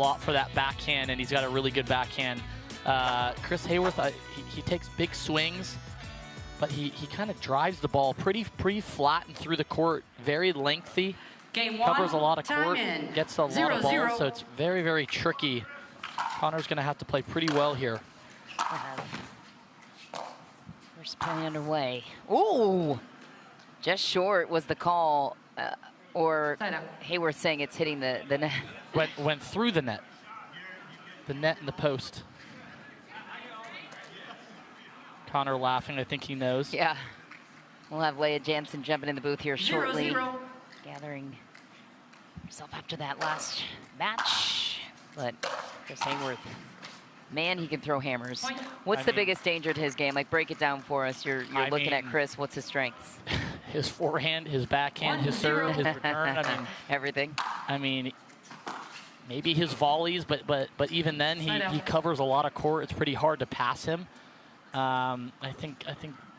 lot for that backhand, and he's got a really good backhand. Chris Hayworth, he takes big swings, but he kind of drives the ball pretty flat and through the court, very lengthy. Game covers one, a lot of time court, in. gets a lot of balls, so it's very, very tricky. Connor's going to have to play pretty well here. First play underway. Ooh! Just short was the call, or Hayworth saying it's hitting the net. Went through the net. The net and the post. Connor laughing, I think he knows. Yeah. We'll have Leah Jansen jumping in the booth here shortly. 0-0. Gathering herself after that last match. But Chris Hayworth, man, he can throw hammers. What's the biggest danger to his game? Like, break it down for us. You're looking at Chris. What's his strengths? His forehand, his backhand, his serve, his return. I mean, everything. I mean, maybe his volleys, but even then, he covers a lot of court. It's pretty hard to pass him. I think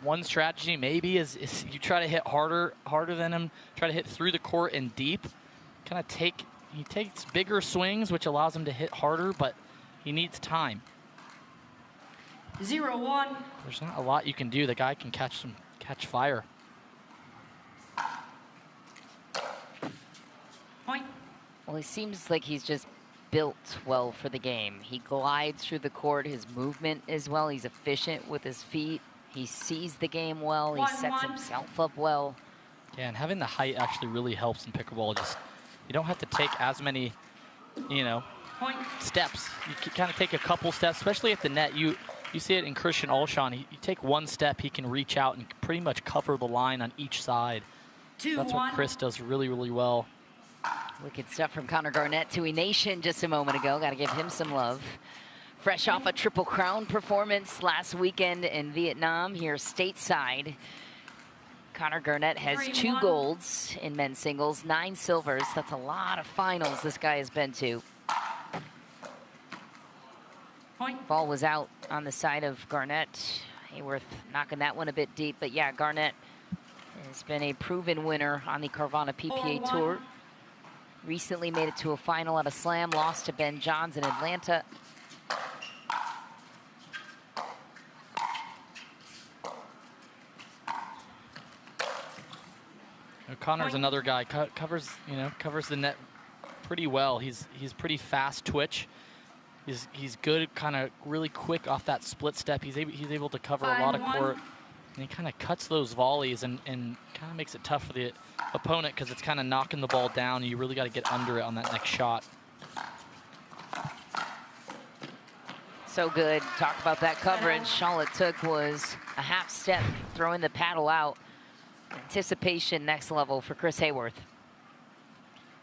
one strategy maybe is you try to hit harder than him. Try to hit through the court and deep. Kind of he takes bigger swings, which allows him to hit harder, but he needs time. 0-1. There's not a lot you can do. The guy can catch fire. Point. Well, he seems like he's just built well for the game. He glides through the court. His movement is well. He's efficient with his feet. He sees the game well. He sets himself up well. Yeah, and having the height actually really helps in pickleball. Just you don't have to take as many, steps. You can kind of take a couple steps, especially at the net. You see it in Christian Olshan. You take one step, he can reach out and pretty much cover the line on each side. That's what Chris does really, really well. Wicked stuff from Connor Garnett to E-Nation just a moment ago. Got to give him some love. Fresh off a Triple Crown performance last weekend in Vietnam, here stateside. Connor Garnett has 2 golds in men's singles, 9 silvers. That's a lot of finals this guy has been to. Point. Ball was out on the side of Garnett. Hayworth knocking that one a bit deep, but yeah, Garnett has been a proven winner on the Carvana PPA Tour. Recently made it to a final at a slam, lost to Ben Johns in Atlanta. Connor's another guy, covers the net pretty well. He's pretty fast twitch. He's good, kind of really quick off that split step. He's able to cover a lot of court. And he kind of cuts those volleys and kind of makes it tough for the opponent because it's kind of knocking the ball down. You really got to get under it on that next shot. So good. Talk about that coverage. All it took was a half step, throwing the paddle out. Anticipation next level for Chris Hayworth.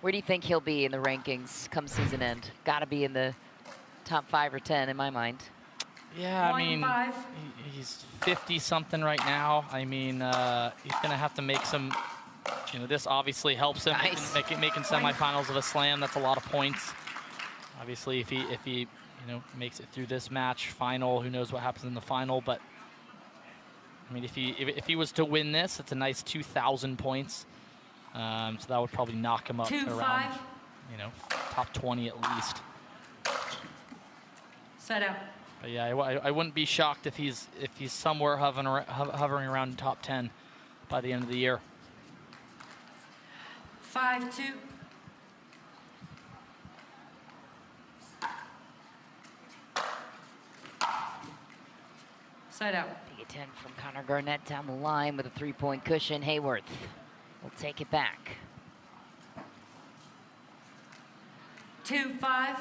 Where do you think he'll be in the rankings come season end? Got to be in the top 5 or 10 in my mind. Yeah, I mean, he's 50-something right now. I mean, he's going to have to make some, this obviously helps him making semifinals of a slam. That's a lot of points. Obviously, if he makes it through this match, final, who knows what happens in the final. But, I mean, if he was to win this, it's a nice 2,000 points. So that would probably knock him up around, top 20 at least. Set out. But yeah, I wouldn't be shocked if he's somewhere hovering around top 10 by the end of the year. 5-2. Side out. Big attempt from Connor Garnett down the line with a 3-point cushion. Hayworth will take it back. 2-5.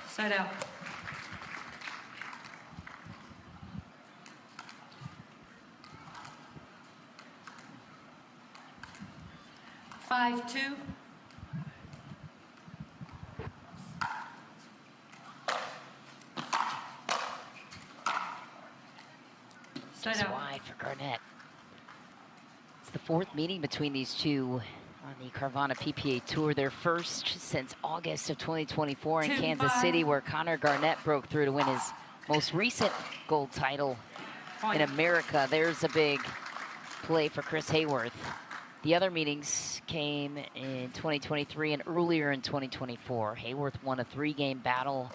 Side out. Five, 2. Side Just out. wide for Garnett. It's the 4th meeting between these two on the Carvana PPA Tour, their first since August of 2024 in Kansas City, where Connor Garnett broke through to win his most recent gold title in America. There's a big play for Chris Hayworth. The other meetings came in 2023 and earlier in 2024. Hayworth won a 3-game battle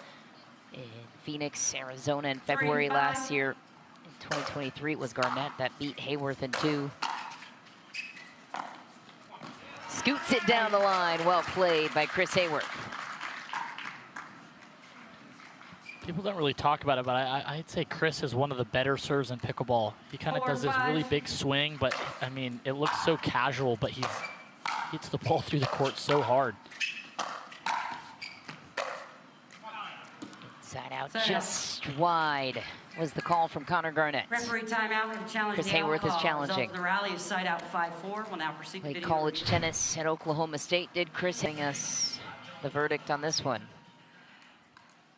in Phoenix, Arizona in February last year. In 2023, it was Garnett that beat Hayworth in 2. Scoots it down the line. Well played by Chris Hayworth. People don't really talk about it, but I'd say Chris is one of the better serves in pickleball. He kind of does this really big swing, but I mean, it looks so casual, but he hits the ball through the court so hard. Inside out, just wide was the call from Connor Garnett. Referee timeout for the challenge. Chris Hayworth is challenging. The rally is side out 5-4. We'll now proceed. Played college tennis at Oklahoma State. Did Chris giving us the verdict on this one?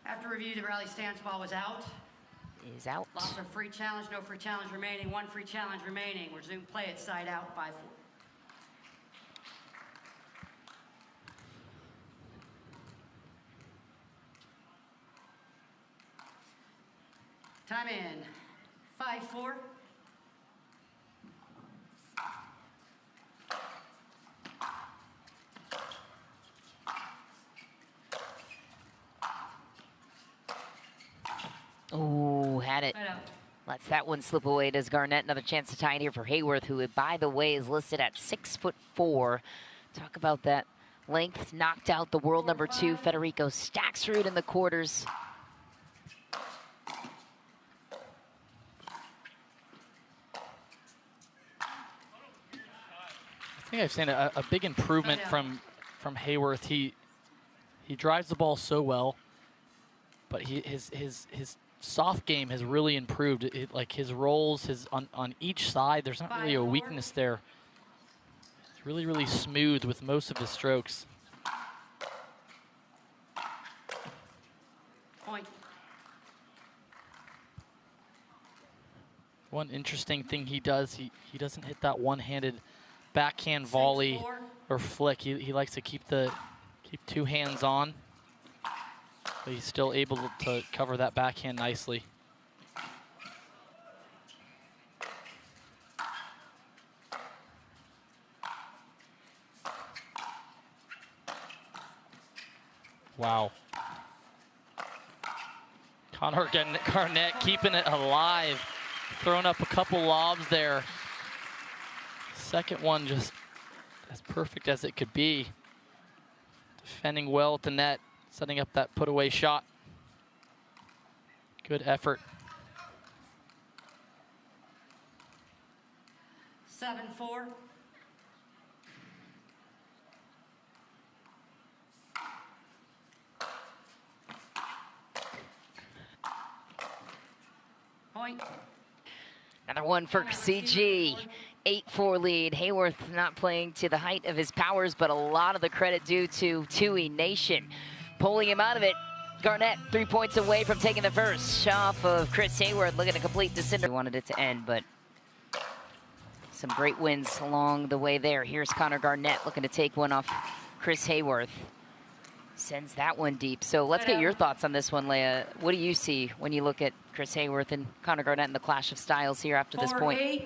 After review, the rally stance ball was out. Is out. Lots of free challenge, no free challenge remaining. 1 free challenge remaining. Resume play at side out 5-4. Time in. 5-4. Oh, had it. Lets that one slip away. Does Garnett another chance to tie it here for Hayworth, who, by the way, is listed at 6'4". Talk about that length. Knocked out the world number 2, Federico Staksrud, in the quarters. I think I've seen a big improvement from Hayworth. He drives the ball so well, but his soft game has really improved. Like his rolls, on each side, there's not really a weakness there. It's really smooth with most of his strokes. Point. One interesting thing he does, he doesn't hit that one-handed backhand volley or flick. He likes to keep 2 hands on, but he's still able to cover that backhand nicely. Wow. Connor Garnett keeping it alive, throwing up a couple lobs there. Second one just as perfect as it could be. Defending well at the net, setting up that put-away shot. Good effort. 7-4. Point. Another one for CG. 8-4 lead. Hayworth not playing to the height of his powers, but a lot of the credit due to Tui Nation. Pulling him out of it. Garnett 3 points away from taking the first off of Chris Hayworth, looking to complete the cinder. Wanted it to end, but some great wins along the way there. Here's Connor Garnett looking to take one off Chris Hayworth. Sends that one deep. So let's get your thoughts on this one, Leah. What do you see when you look at Chris Hayworth and Connor Garnett in the clash of styles here after this point?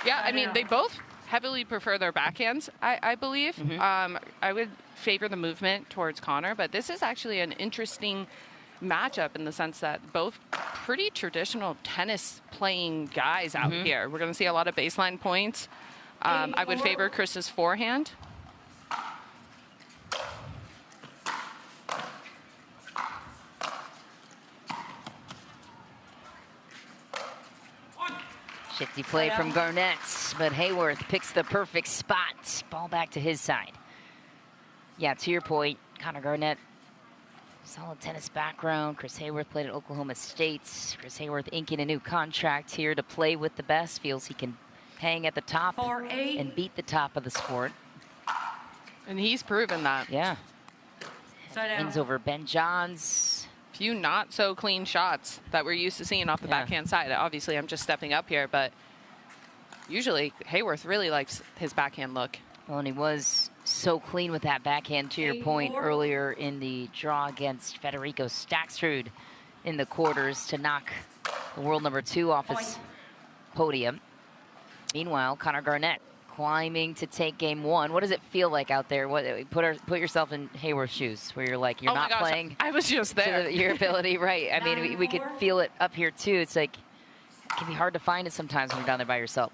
Yeah, I mean, they both heavily prefer their backhands, I believe. I would favor the movement towards Connor, but this is actually an interesting matchup in the sense that both pretty traditional tennis playing guys out here. We're going to see a lot of baseline points. I would favor Chris's forehand. Shifty play from Garnett, but Hayworth picks the perfect spot. Ball back to his side. Yeah, to your point, Connor Garnett, solid tennis background. Chris Hayworth played at Oklahoma State. Chris Hayworth inking a new contract here to play with the best. Feels he can hang at the top and beat the top of the sport. And he's proven that. Yeah. Wins over Ben Johns. Few not so clean shots that we're used to seeing off the backhand side. Obviously, I'm just stepping up here, but usually Hayworth really likes his backhand look. Well, and he was so clean with that backhand, to your point earlier in the draw against Federico Staksrud in the quarters to knock the world number 2 off his podium. Meanwhile, Connor Garnett climbing to take game 1. What does it feel like out there? Put yourself in Hayworth's shoes, where you're like, you're not playing. I was just there. Your ability, right? I mean, we could feel it up here too. It's like, it can be hard to find it sometimes when you're down there by yourself.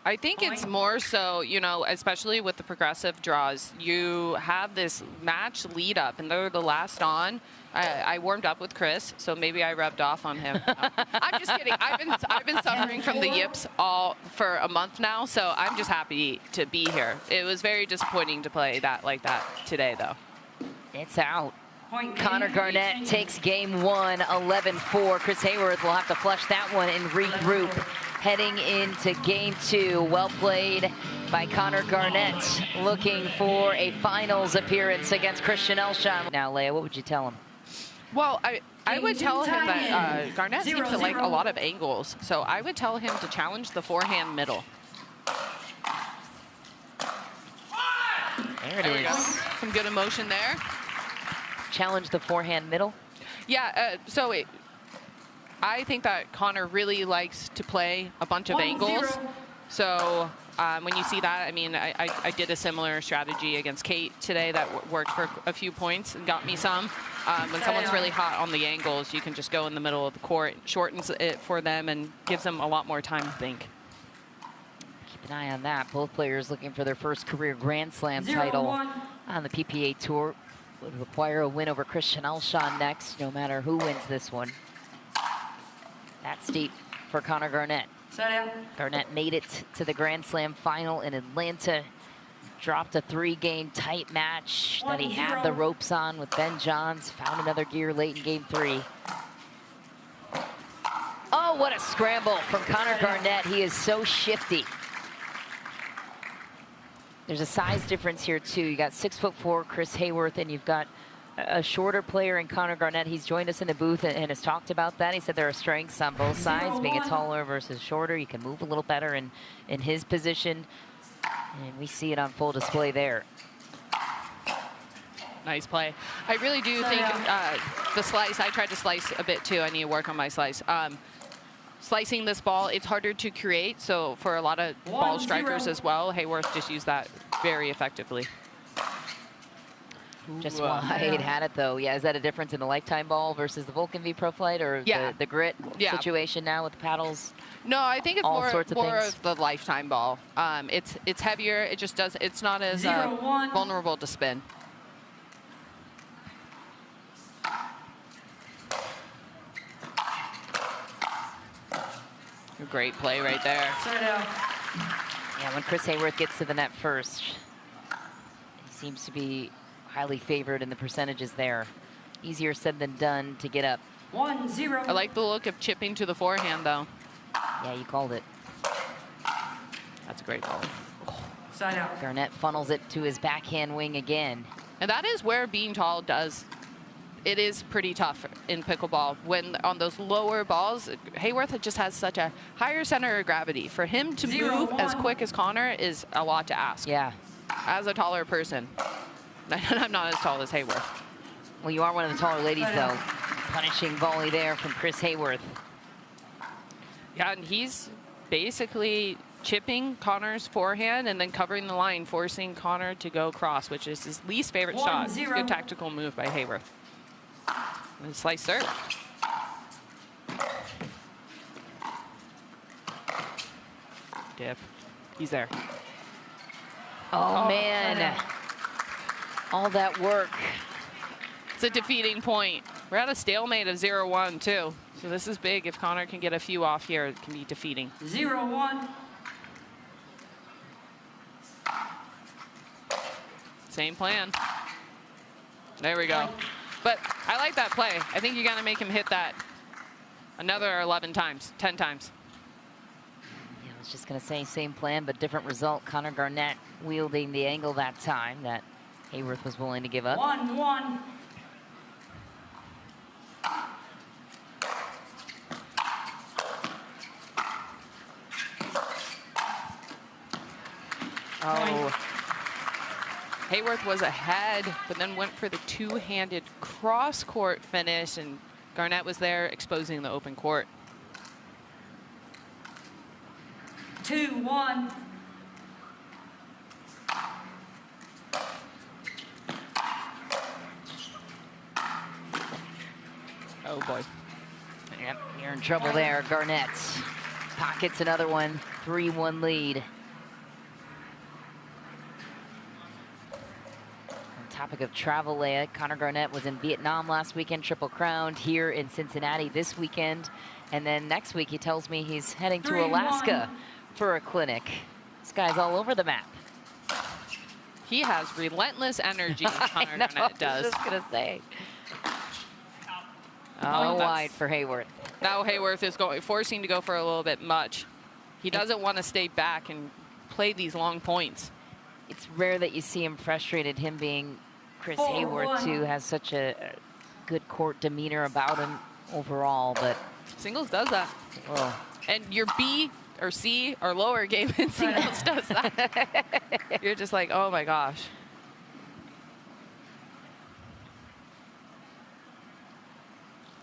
I think it's more so, you know, especially with the progressive draws, you have this match lead up, and they're the last on. I warmed up with Chris, so maybe I rubbed off on him. I'm just kidding. I've been suffering from the yips for a month now, so I'm just happy to be here. It was very disappointing to play that like that today, though. It's out. Connor Garnett takes game 1, 11-4. Chris Hayworth will have to flush that one and regroup. Heading into game 2, well played by Connor Garnett, looking for a finals appearance against Christian Elshon. Now, Leah, what would you tell him? Well, I would tell him that Garnett seems to like a lot of angles, so I would tell him to challenge the forehand middle. There it is. Some good emotion there. Challenge the forehand middle? Yeah, I think that Connor really likes to play a bunch of angles. So when you see that, I mean, I did a similar strategy against Kate today that worked for a few points and got me some. When someone's really hot on the angles, you can just go in the middle of the court, shortens it for them, and gives them a lot more time to think. Keep an eye on that. Both players looking for their first career Grand Slam title on the PPA Tour. Would require a win over Christian Elshon next, no matter who wins this one. That's deep for Connor Garnett. Garnett made it to the Grand Slam final in Atlanta. Dropped a 3-game tight match that he had the ropes on with Ben Johns. Found another gear late in game 3. Oh, what a scramble from Connor Garnett. He is so shifty. There's a size difference here too. You got 6'4" Chris Hayworth, and you've got a shorter player in Connor Garnett. He's joined us in the booth and has talked about that. He said there are strengths on both sides, being a taller versus shorter. You can move a little better in his position, and we see it on full display there. Nice play. I really do think the slice, I tried to slice a bit too. I need to work on my slice. Slicing this ball, it's harder to create, so for a lot of ball strikers as well, Hayworth just used that very effectively. Just wide had it though. Yeah, is that a difference in the lifetime ball versus the Vulcan V Pro Flight, or the grit situation now with the paddles? No, I think it's more things? of the lifetime ball. It's heavier. It just does. It's not as vulnerable to spin. Great play right there. Yeah, when Chris Hayworth gets to the net first, he seems to be highly favored in the percentages there. Easier said than done to get up. 1-0. I like the look of chipping to the forehand, though. Yeah, you called it. That's a great ball. Side out. Garnett funnels it to his backhand wing again. And that is where being tall does. It is pretty tough in pickleball. When on those lower balls, Hayworth just has such a higher center of gravity. For him to move as quick as Connor is a lot to ask. Yeah. As a taller person. I'm not as tall as Hayworth. Well, you are one of the taller ladies, though. Punishing volley there from Chris Hayworth. Yeah, and he's basically chipping Connor's forehand and then covering the line, forcing Connor to go cross, which is his least favorite shot. It's a good tactical move by Hayworth. And slice serve. Dip. He's there. Oh man. All that work. It's a defeating point. We're at a stalemate of 0-1 too. So this is big. If Connor can get a few off here, it can be defeating. 0-1. Same plan. There we go. But I like that play. I think you got to make him hit that another 11 times, 10 times. Yeah, I was just going to say same plan, but different result. Connor Garnett wielding the angle that time that Hayworth was willing to give up. 1-1. Oh, Hayworth was ahead, but then went for the two-handed cross-court finish, and Garnett was there exposing the open court. 2-1. Oh, boy. Yep, you're in trouble there. Garnett pockets another one. 3-1 lead. On topic of travel, Leah, Connor Garnett was in Vietnam last weekend, triple crowned, here in Cincinnati this weekend. And then next week, he tells me he's heading to 3-1. Alaska for a clinic. This guy's all over the map. He has relentless energy, Connor Garnett does. I was just going to say. Oh, wide for Hayworth. Now Hayworth is forcing to go for a little bit much. He doesn't want to stay back and play these long points. It's rare that you see him frustrated, him being Chris Hayworth, too, has such a good court demeanor about him overall, but... Singles does that. Well, and your B or C or lower game in singles does that. You're just like, oh my gosh.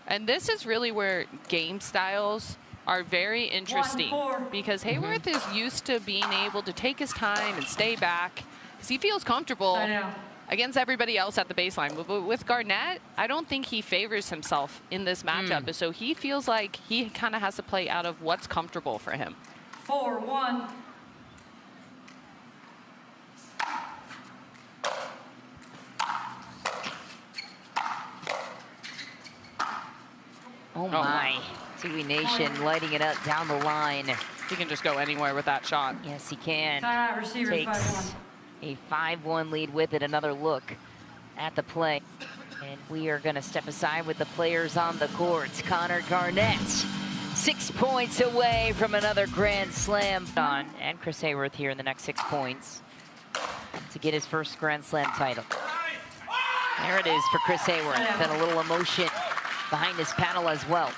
And this is really where game styles are very interesting, because Hayworth is used to being able to take his time and stay back because he feels comfortable against everybody else at the baseline. But with Garnett, I don't think he favors himself in this matchup. So he feels like he kind of has to play out of what's comfortable for him. 4-1. oh my. Dewey Nation lighting it up down the line. He can just go anywhere with that shot. Yes, he can. Timeout, receiver, Takes 5-1. a 5-1 lead with it. Another look at the play. And we are going to step aside with the players on the court. Connor Garnett, 6 points away from another Grand Slam. And Chris Hayworth here in the next 6 points to get his first Grand Slam title. There it is for Chris Hayworth. And a little emotion behind his paddle as well.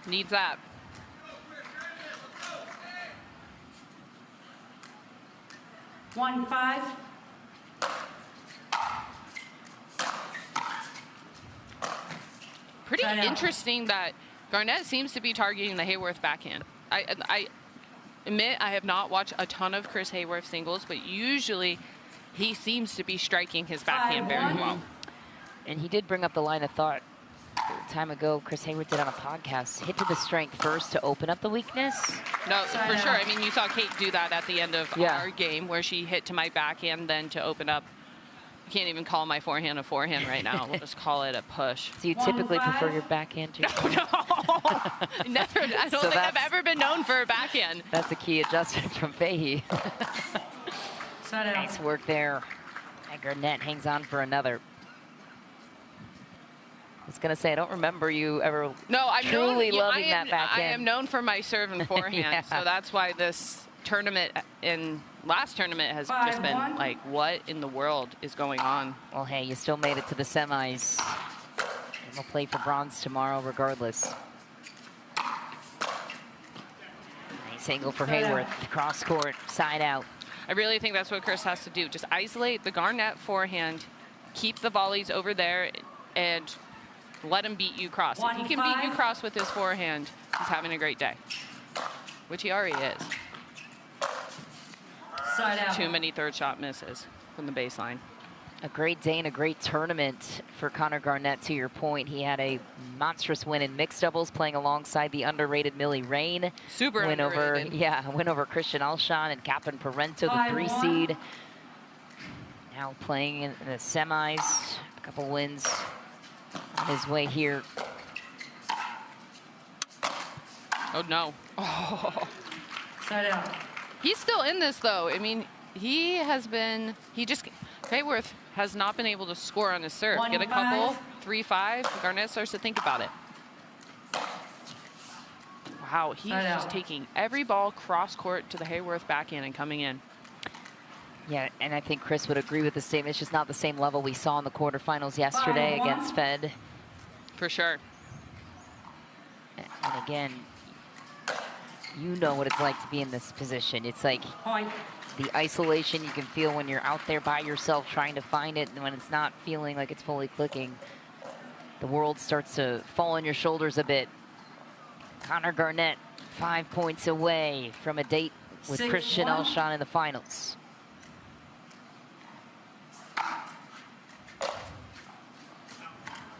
Needs that. One, 5. Pretty interesting that Garnett seems to be targeting the Hayworth backhand. I admit I have not watched a ton of Chris Hayworth singles, but usually he seems to be striking his backhand very well. And he did bring up the line of thought a time ago. Chris Hayworth did on a podcast, hit to the strength first to open up the weakness. No, for sure. I mean, you saw Kate do that at the end of our game, where she hit to my backhand, then to open up. I can't even call my forehand a forehand right now. We'll just call it a push. Do you typically prefer your backhand to your Never. I don't think I've ever been known for a backhand. That's a key adjustment from Fahey. Nice work there. And Garnett hangs on for another. I was going to say, I don't remember you ever truly loving that backhand. I am known for my serve and forehand, so that's why this tournament and last tournament has just been like, what in the world is going on? Well, hey, you still made it to the semis. And we'll play for bronze tomorrow regardless. Nice angle for Hayworth. Cross court, side out. I really think that's what Chris has to do. Just isolate the Garnett forehand, keep the volleys over there, and let him beat you cross. If he can beat you cross with his forehand, he's having a great day, which he already is. Too many third shot misses from the baseline. A great day and a great tournament for Connor Garnett, to your point. He had a monstrous win in mixed doubles, playing alongside the underrated Millie Rain. Super underrated. Win over Christian Alshon and Captain Parento, the 3 seed. Now playing in the semis. A couple wins on his way here. Oh, no. Oh. Side out. He's still in this, though. I mean, Hayworth has not been able to score on his serve. Get a couple, 3-5. Garnett starts to think about it. Wow, he's just taking every ball cross-court to the Hayworth backhand and coming in. Yeah, and I think Chris would agree with the statement. It's just not the same level we saw in the quarterfinals yesterday against Fed. For sure. And again, you know what it's like to be in this position. It's like the isolation you can feel when you're out there by yourself trying to find it, and when it's not feeling like it's fully clicking, the world starts to fall on your shoulders a bit. Connor Garnett, 5 points away from a date with Christian Alshon in the finals.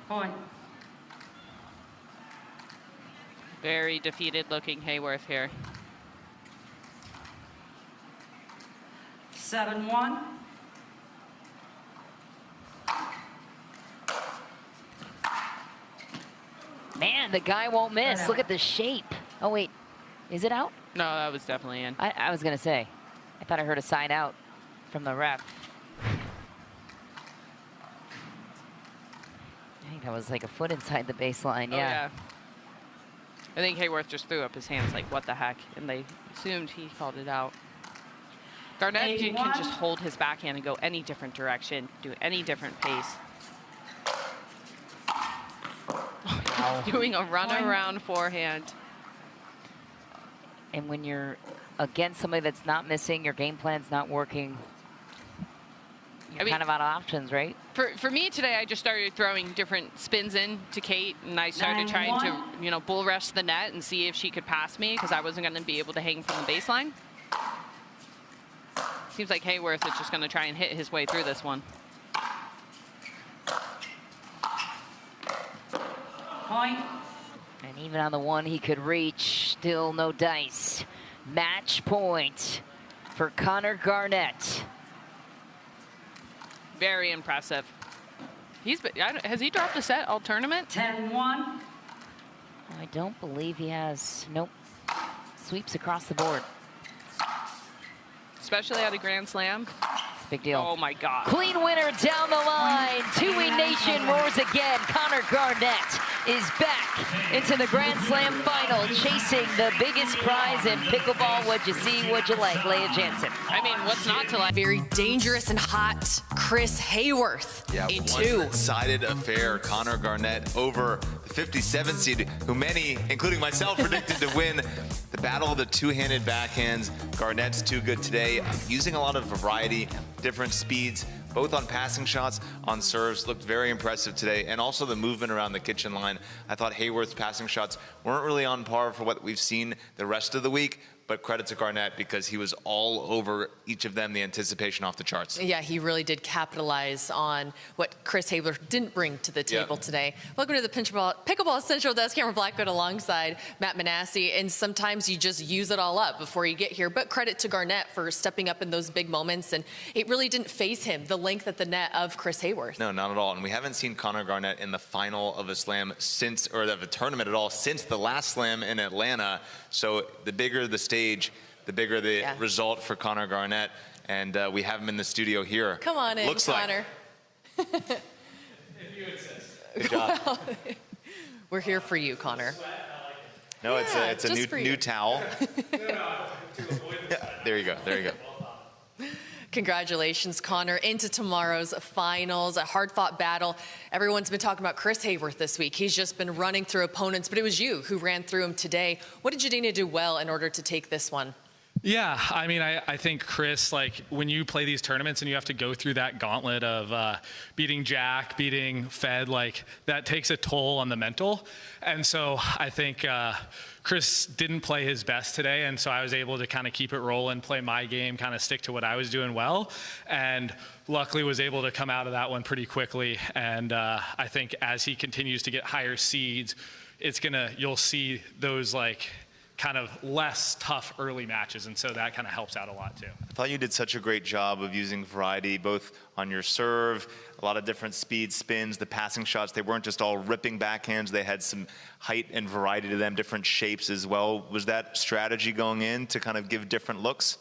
Point. Very defeated looking Hayworth here. 7-1. Man, the guy won't miss. Look at the shape. Oh, wait. Is it out? No, that was definitely in. I was going to say. I thought I heard a sign out from the ref. I think that was like a foot inside the baseline. Oh, yeah. I think Hayworth just threw up his hands like, what the heck? And they assumed he called it out. Garnett can just hold his backhand and go any different direction, do any different pace. Wow. Doing a runaround forehand. And when you're against somebody that's not missing, your game plan's not working, you're kind of out of options, right? For me today, I just started throwing different spins in to Kate, and I started trying to, you know, bull rush the net and see if she could pass me, because I wasn't going to be able to hang from the baseline. Seems like Hayworth is just going to try and hit his way through this one. Point. And even on the one he could reach, still no dice. Match point for Connor Garnett. Very impressive. Has he dropped a set all tournament? 10-1. I don't believe he has. Nope. Sweeps across the board. Especially at a Grand Slam. It's a big deal. Oh my God. Clean winner down the line. Two-Wing Nation roars again. Connor Garnett is back into the Grand Slam final, chasing the biggest prize in pickleball. What'd you see? What'd you like? Leah Jansen. I mean, what's not to like? Very dangerous and hot Chris Hayworth in two. One-sided affair. Connor Garnett over the 57 seed, who many, including myself, predicted to win the battle of the two-handed backhands. Garnett's too good today, using a lot of variety, different speeds, both on passing shots, on serves. Looked very impressive today, and also the movement around the kitchen line. I thought Hayworth's passing shots weren't really on par for what we've seen the rest of the week, but credit to Garnett because he was all over each of them, the anticipation off the charts. Yeah, he really did capitalize on what Chris Hayworth didn't bring to the table today. Welcome to the Pickleball Central Desk. Cameron Blackwood alongside Matt Manassi, and sometimes you just use it all up before you get here, but credit to Garnett for stepping up in those big moments, and it really didn't faze him, the length at the net of Chris Hayworth. No, not at all, and we haven't seen Connor Garnett in the final of a slam since, or of a tournament at all, since the last slam in Atlanta, so the bigger the stage, the bigger the result for Connor Garnett, and we have him in the studio here. Come on in, Looks Connor. Like. If you insist. Good job. Well, we're here for you, Connor. No, it's a new towel. There you go. There you go. Congratulations, Connor, into tomorrow's finals, a hard-fought battle. Everyone's been talking about Chris Hayworth this week. He's just been running through opponents, but it was you who ran through him today. What did you need to do well in order to take this one? Yeah, I mean, I think, Chris, like, when you play these tournaments and you have to go through that gauntlet of beating Jack, beating Fed, like, that takes a toll on the mental. And so I think Chris didn't play his best today, and so I was able to kind of keep it rolling, play my game, kind of stick to what I was doing well, and luckily was able to come out of that one pretty quickly. And I think as he continues to get higher seeds, you'll see those, like, kind of less tough early matches, and so that kind of helps out a lot too. I thought you did such a great job of using variety, both on your serve, a lot of different speed spins, the passing shots. They weren't just all ripping backhands. They had some height and variety to them, different shapes as well. Was that strategy going in to kind of give different looks?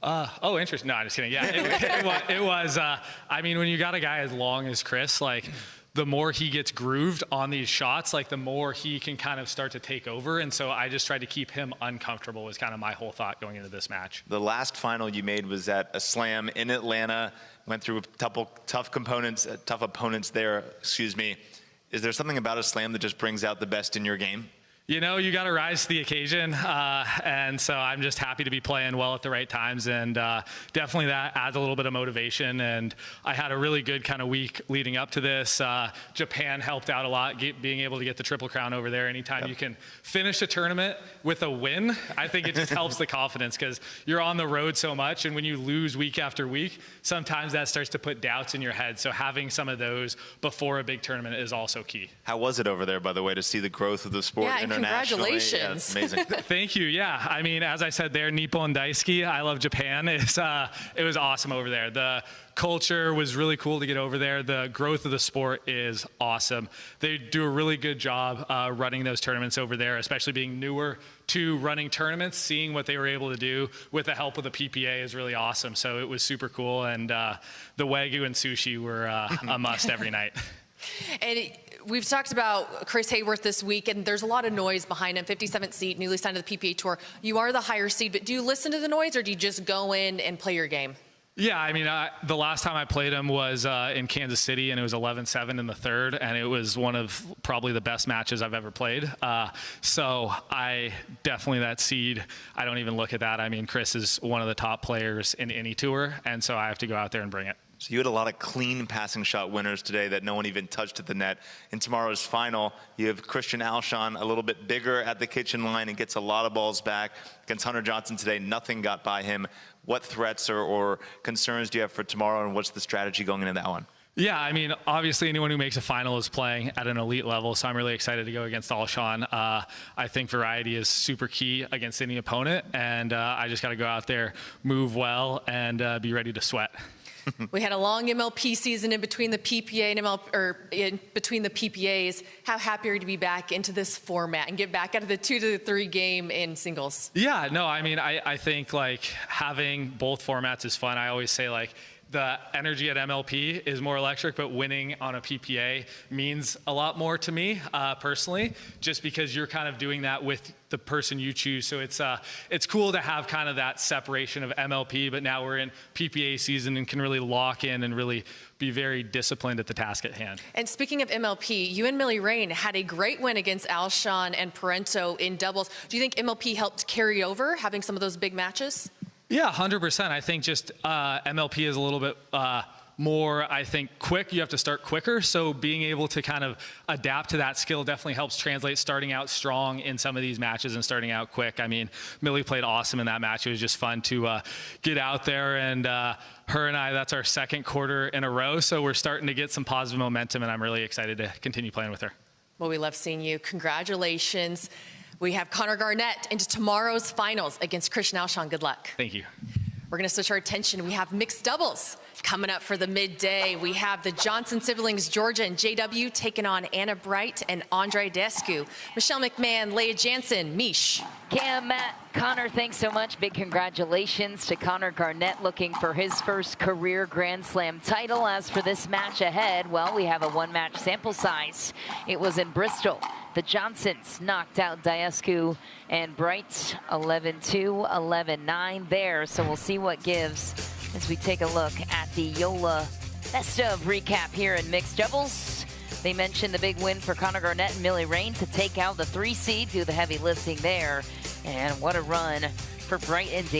Oh, interesting. No, I'm just kidding. Yeah, it was. I mean, when you got a guy as long as Chris, like, the more he gets grooved on these shots, like, the more he can kind of start to take over. And so I just tried to keep him uncomfortable was kind of my whole thought going into this match. The last final you made was at a slam in Atlanta, went through a couple tough opponents there, excuse me. Is there something about a slam that just brings out the best in your game? you know, you got to rise to the occasion. And so I'm just happy to be playing well at the right times. And definitely that adds a little bit of motivation. And I had a really good kind of week leading up to this. Japan helped out a lot, being able to get the Triple Crown over there. Anytime you can finish a tournament with a win, I think it just helps the confidence, because you're on the road so much. And when you lose week after week, sometimes that starts to put doubts in your head. So having some of those before a big tournament is also key. How was it over there, by the way, to see the growth of the sport internationally? Congratulations. Yeah, it's amazing. Thank you. Yeah, I mean, as I said there, Nippon Daisuki, I love Japan. It was awesome over there. The culture was really cool to get over there. The growth of the sport is awesome. They do a really good job running those tournaments over there, especially being newer to running tournaments. Seeing what they were able to do with the help of the PPA is really awesome. So it was super cool. And the Wagyu and sushi were a must every night. And we've talked about Chris Hayworth this week, and there's a lot of noise behind him. 57th seed, newly signed to the PPA Tour. You are the higher seed, but do you listen to the noise, or do you just go in and play your game? Yeah, I mean, the last time I played him was in Kansas City, and it was 11-7 in the third, and it was one of probably the best matches I've ever played. So I definitely, that seed, I don't even look at that. I mean, Chris is one of the top players in any tour, and so I have to go out there and bring it. So you had a lot of clean passing shot winners today that no one even touched at the net. In tomorrow's final, you have Christian Alshon, a little bit bigger at the kitchen line and gets a lot of balls back. Against Hunter Johnson today, nothing got by him. What threats or concerns do you have for tomorrow, and what's the strategy going into that one? Yeah, I mean, obviously anyone who makes a final is playing at an elite level, so I'm really excited to go against Alshon. I think variety is super key against any opponent, and I just got to go out there, move well, and be ready to sweat. We had a long MLP season in between the PPA and in between the PPAs. How happy are you to be back into this format and get back out of the 2-3 game in singles? Yeah, no, I mean, I think like having both formats is fun. I always say like the energy at MLP is more electric, but winning on a PPA means a lot more to me personally, just because you're kind of doing that with the person you choose. So it's cool to have kind of that separation of MLP, but now we're in PPA season and can really lock in and really be very disciplined at the task at hand. And speaking of MLP, you and Millie Rain had a great win against Alshon and Parento in doubles. Do you think MLP helped carry over having some of those big matches? Yeah, 100%. I think just MLP is a little bit more, I think, quick. You have to start quicker. So being able to kind of adapt to that skill definitely helps translate starting out strong in some of these matches and starting out quick. I mean, Millie played awesome in that match. It was just fun to get out there, and her and I, that's our second quarter in a row. So we're starting to get some positive momentum, and I'm really excited to continue playing with her. Well, we love seeing you. Congratulations. We have Connor Garnett into tomorrow's finals against Christian Alshon. Good luck. Thank you. We're going to switch our attention. We have mixed doubles coming up for the midday. We have the Johnson siblings, Georgia and JW, taking on Anna Bright and Andre Descu. Michelle McMahon, Leah Jansen, Mish. Cam, Matt, Connor, thanks so much. Big congratulations to Connor Garnett, looking for his first career Grand Slam title. As for this match ahead, well, we have a one-match sample size. It was in Bristol. The Johnsons knocked out Daescu and Bright 11-2, 11-9 there. So we'll see what gives as we take a look at the Yola Best of recap here in mixed doubles. They mentioned the big win for Connor Garnett and Millie Rain to take out the 3 seed, do the heavy lifting there. And what a run for Bright and Daescu.